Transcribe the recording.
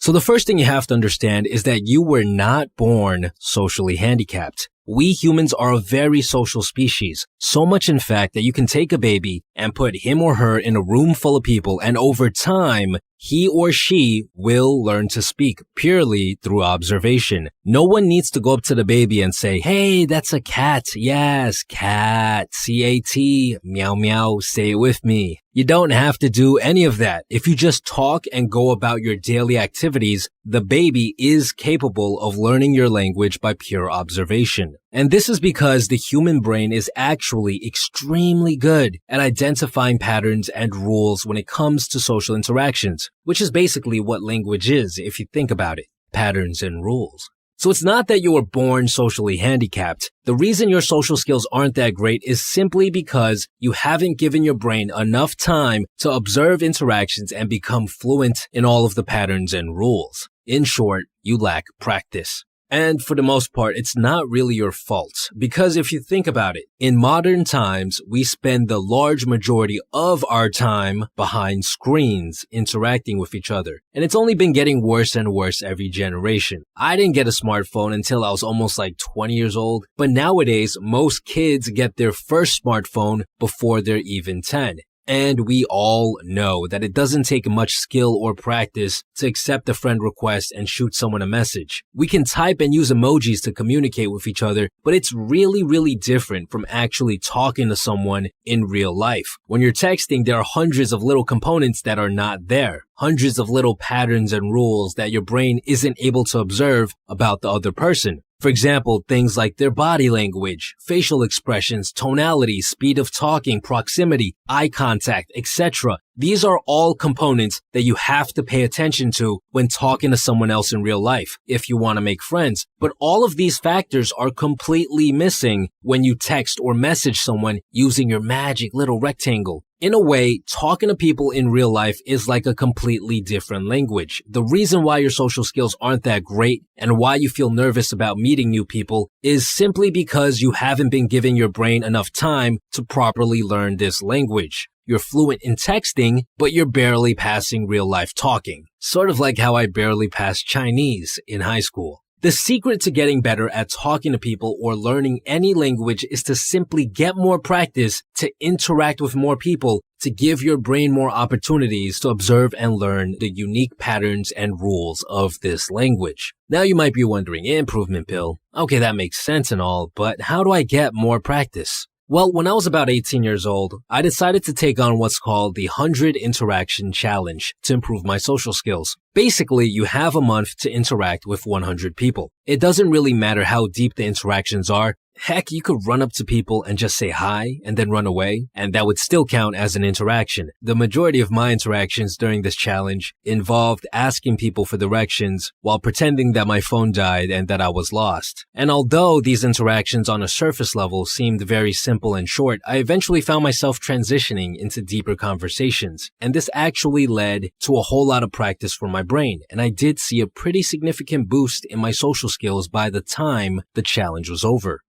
So the first thing you have to understand is that you were not born socially handicapped. We humans are a very social species, so much in fact that you can take a baby and put him or her in a room full of people, and over time, he or she will learn to speak purely through observation. No one needs to go up to the baby and say, "Hey, that's a cat." Yes, cat, C-A-T, meow meow, say it with me. You don't have to do any of that. If you just talk and go about your daily activities, the baby is capable of learning your language by pure observation. And this is because the human brain is actually extremely good at identifying patterns and rules when it comes to social interactions, which is basically what language is if you think about it, patterns and rules. So it's not that you were born socially handicapped. The reason your social skills aren't that great is simply because you haven't given your brain enough time to observe interactions and become fluent in all of the patterns and rules. In short, you lack practice. And for the most part, it's not really your fault, because if you think about it, in modern times, we spend the large majority of our time behind screens interacting with each other. And it's only been getting worse and worse every generation. I didn't get a smartphone until I was almost like 20 years old, but nowadays, most kids get their first smartphone before they're even 10. And we all know that it doesn't take much skill or practice to accept a friend request and shoot someone a message. We can type and use emojis to communicate with each other, but it's really different from actually talking to someone in real life. When you're texting, there are hundreds of little components that are not there. Hundreds of little patterns and rules that your brain isn't able to observe about the other person. For example, things like their body language, facial expressions, tonality, speed of talking, proximity, eye contact, etc. These are all components that you have to pay attention to when talking to someone else in real life if you want to make friends. But all of these factors are completely missing when you text or message someone using your magic little rectangle. In a way, talking to people in real life is like a completely different language. The reason why your social skills aren't that great and why you feel nervous about meeting new people is simply because you haven't been giving your brain enough time to properly learn this language. You're fluent in texting, but you're barely passing real life talking. Sort of like how I barely passed Chinese in high school. The secret to getting better at talking to people or learning any language is to simply get more practice, to interact with more people, to give your brain more opportunities to observe and learn the unique patterns and rules of this language. Now you might be wondering, improvement pill. Okay, that makes sense and all, but how do I get more practice? Well, when I was about 18 years old, I decided to take on what's called the 100 Interaction Challenge to improve my social skills. Basically, you have a month to interact with 100 people. It doesn't really matter how deep the interactions are. Heck, you could run up to people and just say hi and then run away, and that would still count as an interaction. The majority of my interactions during this challenge involved asking people for directions while pretending that my phone died and that I was lost. And although these interactions on a surface level seemed very simple and short, I eventually found myself transitioning into deeper conversations. And this actually led to a whole lot of practice for my brain, and I did see a pretty significant boost in my social skills by the time the challenge was over.